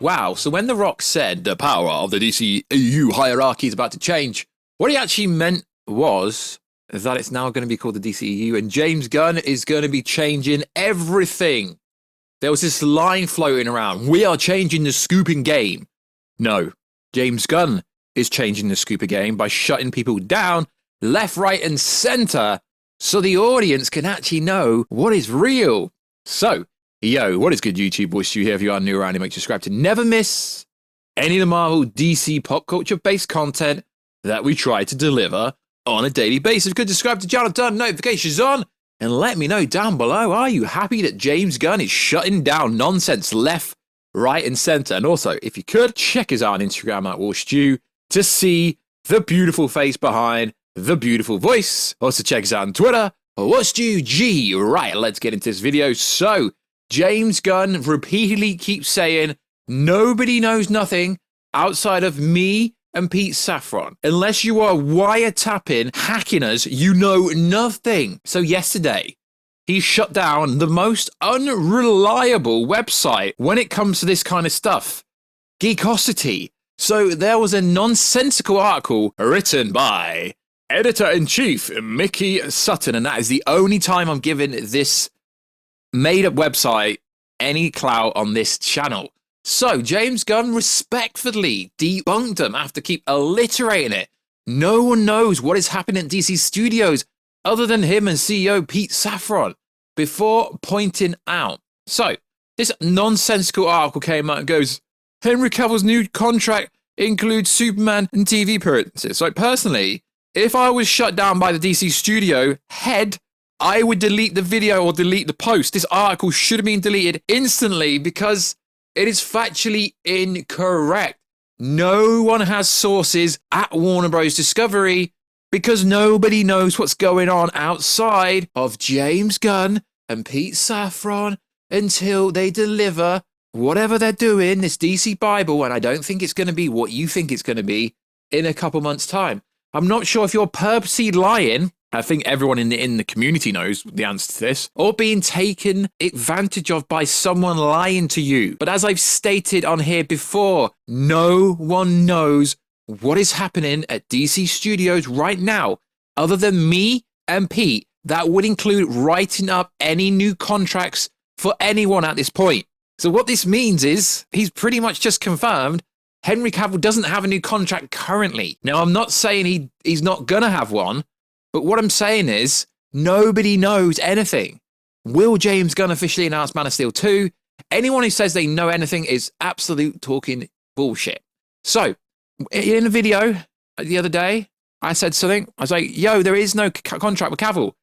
wow, so when The Rock said the power of the DCEU hierarchy is about to change, what he actually meant was that it's now going to be called the DCEU, and James Gunn is going to be changing everything. There was this line floating around, we are changing the scooping game. No, James Gunn is changing the scooper game by shutting people down left, right, and center so the audience can actually know what is real. So, yo, what is good, YouTube? Warstu here. If you are new around here, make sure to subscribe to never miss any of the Marvel, DC, pop culture-based content that we try to deliver on a daily basis. Good, subscribe to the channel, turn notifications on, and let me know down below, are you happy that James Gunn is shutting down nonsense left, right, and center? And also, if you could, check us out on Instagram at Warstu to see the beautiful face behind the beautiful voice. Also, check us out on Twitter, WarstuG. Right, let's get into this video. So, James Gunn repeatedly keeps saying, nobody knows nothing outside of me and Pete Saffron. Unless you are wiretapping, hacking us, you know nothing. So yesterday, he shut down the most unreliable website when it comes to this kind of stuff, Geekosity. So there was a nonsensical article written by Editor-in-Chief Mickey Sutton, and that is the only time I'm giving this made-up website any clout on this channel. So James Gunn respectfully debunked them after keep alliterating it. No one knows what is happening at DC Studios other than him and CEO Pete Saffron, before pointing out. So this nonsensical article came out and goes, Henry Cavill's new contract includes Superman and TV appearances. So personally, if I was shut down by the DC studio head, I would delete the video or delete the post. This article should have been deleted instantly because it is factually incorrect. No one has sources at Warner Bros. Discovery because nobody knows what's going on outside of James Gunn and Pete Saffron until they deliver whatever they're doing, this DC Bible, and I don't think it's going to be what you think it's going to be in a couple months' time. I'm not sure if you're purposely lying. I think everyone in the community knows the answer to this, or being taken advantage of by someone lying to you. But as I've stated on here before, no one knows what is happening at DC Studios right now, other than me and Pete. That would include writing up any new contracts for anyone at this point. So what this means is he's pretty much just confirmed Henry Cavill doesn't have a new contract currently. Now, I'm not saying he's not going to have one, but what I'm saying is nobody knows anything. Will James Gunn officially announce Man of Steel 2? Anyone who says they know anything is absolute talking bullshit. So, in a video the other day, I said something. I was like, yo, there is no contract with Cavill.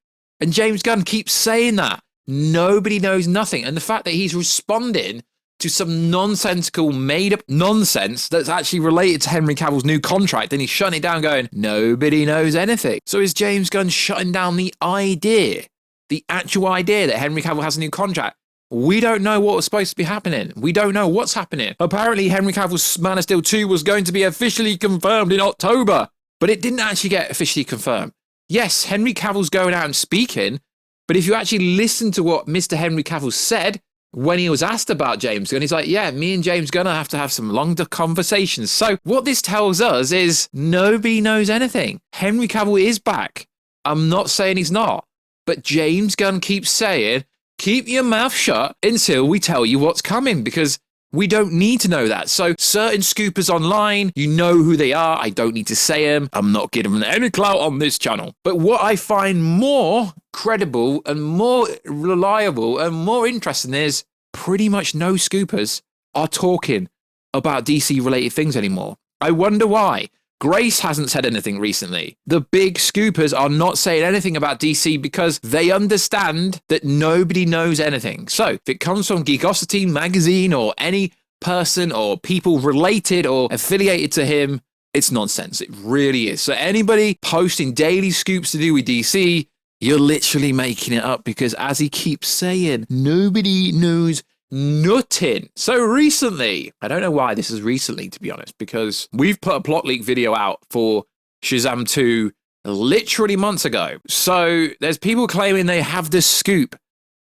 And James Gunn keeps saying that. Nobody knows nothing. And the fact that he's responding to some nonsensical, made-up nonsense that's actually related to Henry Cavill's new contract, and he's shutting it down going, nobody knows anything. So is James Gunn shutting down the idea, the actual idea that Henry Cavill has a new contract? We don't know what was supposed to be happening. We don't know what's happening. Apparently, Henry Cavill's Man of Steel 2 was going to be officially confirmed in October, but it didn't actually get officially confirmed. Yes, Henry Cavill's going out and speaking, but if you actually listen to what Mr. Henry Cavill said when he was asked about James Gunn, he's like, yeah, me and James Gunn have to have some longer conversations. So what this tells us is nobody knows anything. Henry Cavill is back. I'm not saying he's not, but James Gunn keeps saying, keep your mouth shut until we tell you what's coming, because we don't need to know that. So certain scoopers online, you know who they are. I don't need to say them. I'm not giving them any clout on this channel. But what I find more credible and more reliable and more interesting is pretty much no scoopers are talking about DC related things anymore. I wonder why. Grace hasn't said anything recently. The big scoopers are not saying anything about DC because they understand that nobody knows anything. So if it comes from Geekosity magazine or any person or people related or affiliated to him, it's nonsense. It really is. So anybody posting daily scoops to do with DC, you're literally making it up because, as he keeps saying, nobody knows nothing. So recently, I don't know why this is recently, to be honest, because we've put a plot leak video out for Shazam 2 literally months ago. So there's people claiming they have the scoop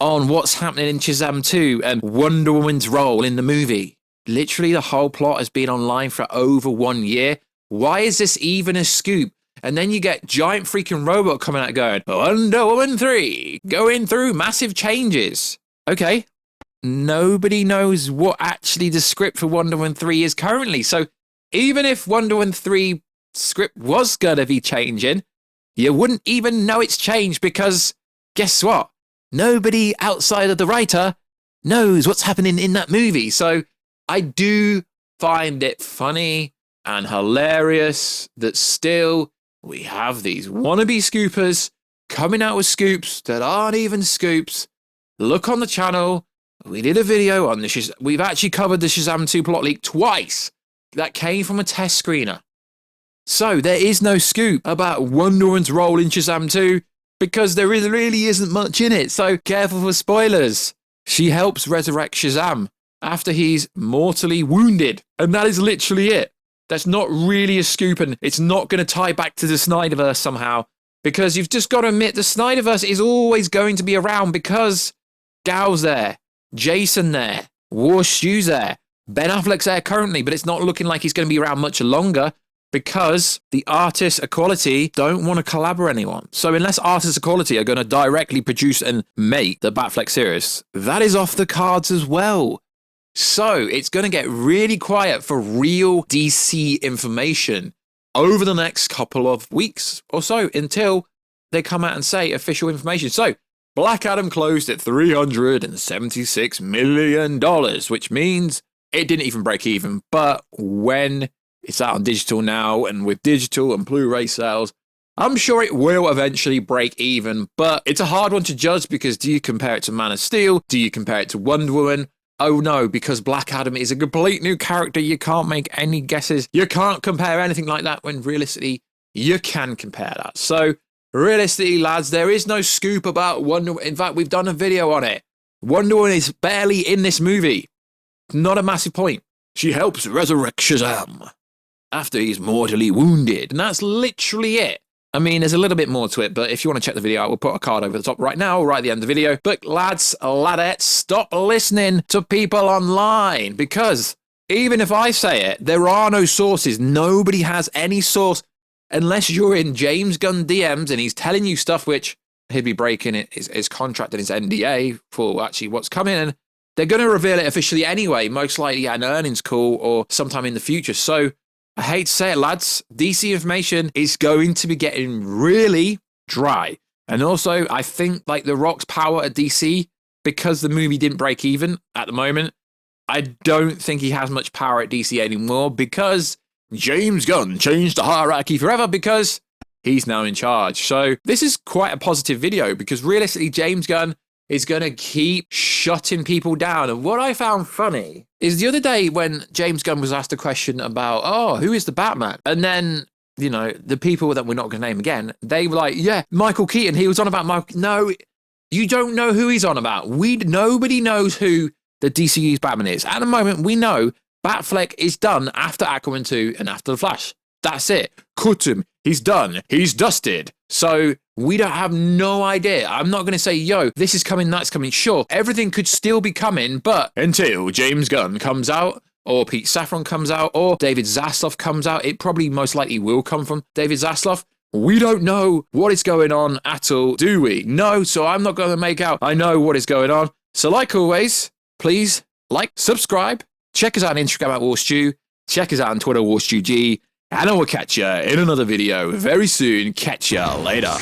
on what's happening in Shazam 2 and Wonder Woman's role in the movie. Literally, the whole plot has been online for over 1 year. Why is this even a scoop? And then you get giant freaking robot coming out going, Wonder Woman 3, going through massive changes. Okay. Nobody knows what actually the script for Wonder Woman 3 is currently. So even if Wonder Woman 3 script was going to be changing, you wouldn't even know it's changed because guess what? Nobody outside of the writer knows what's happening in that movie. So I do find it funny and hilarious that still we have these wannabe scoopers coming out with scoops that aren't even scoops. Look on the channel. We did a video on this. We've actually covered the Shazam 2 plot leak twice. That came from a test screener. So there is no scoop about Wonder Woman's role in Shazam 2 because there really isn't much in it. So careful for spoilers. She helps resurrect Shazam after he's mortally wounded. And that is literally it. That's not really a scoop, and it's not going to tie back to the SnyderVerse somehow, because you've just got to admit the SnyderVerse is always going to be around because Gal's there, Jason there, Warstu's there, Ben Affleck's there currently, but it's not looking like he's going to be around much longer because the artists equality don't want to collaborate anyone. So unless artists equality are going to directly produce and make the Batfleck series, that is off the cards as well. So it's going to get really quiet for real DC information over the next couple of weeks or so until they come out and say official information. So Black Adam closed at $376 million, which means it didn't even break even. But when it's out on digital now and with digital and Blu-ray sales, I'm sure it will eventually break even. But it's a hard one to judge because do you compare it to Man of Steel? Do you compare it to Wonder Woman? Oh no, because Black Adam is a complete new character. You can't make any guesses. You can't compare anything like that when realistically you can compare that. So realistically, lads, there is no scoop about Wonder Woman. In fact, we've done a video on it. Wonder Woman is barely in this movie. Not a massive point. She helps resurrect Shazam after he's mortally wounded. And that's literally it. I mean, there's a little bit more to it, but if you want to check the video out, we'll put a card over the top right now, right at the end of the video. But lads, ladettes, stop listening to people online because even if I say it, there are no sources. Nobody has any source unless you're in James Gunn DMs and he's telling you stuff which he'd be breaking his contract and his NDA for actually what's coming. And they're going to reveal it officially anyway, most likely at an earnings call or sometime in the future. So I hate to say it, lads, DC information is going to be getting really dry. And also, I think like The Rock's power at DC, because the movie didn't break even at the moment, I don't think he has much power at DC anymore because James Gunn changed the hierarchy forever because he's now in charge. So this is quite a positive video because realistically, James Gunn is going to keep shutting people down. And what I found funny is the other day when James Gunn was asked a question about, oh, who is the Batman? And then, you know, the people that we're not going to name again, they were like, yeah, Michael Keaton. He was on about Michael. No, you don't know who he's on about. Nobody knows who the DCU's Batman is. At the moment, we know Batfleck is done after Aquaman 2 and after The Flash. That's it. Cut him. He's done. He's dusted. So we don't have no idea. I'm not going to say, yo, this is coming, that's coming. Sure, everything could still be coming, but until James Gunn comes out, or Pete Safran comes out, or David Zaslav comes out, it probably most likely will come from David Zaslav. We don't know what is going on at all, do we? No, so I'm not going to make out I know what is going on. So like always, please like, subscribe, check us out on Instagram at Warstu, check us out on Twitter, WarstuG, and I will catch you in another video very soon. Catch ya later.